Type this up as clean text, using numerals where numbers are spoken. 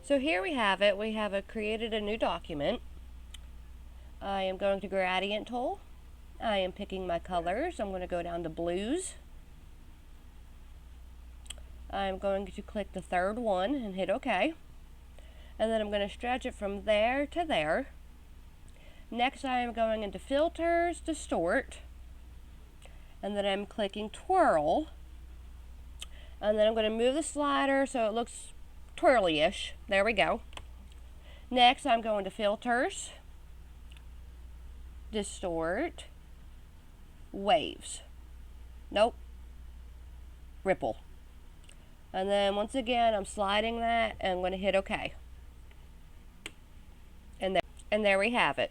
So here we have it. We have created a new document. I am going to Gradient Tool. I am picking my colors. I'm going to go down to blues. I'm going to click the third one and hit OK. And then I'm going to stretch it from there to there. Next I am going into Filters, Distort. And then I'm clicking Twirl. And then I'm going to move the slider so it looks twirly-ish. There we go. Next I'm going to Filters, Distort, Waves. Nope. Ripple. And then once again I'm sliding that and I'm going to hit OK. And there we have it.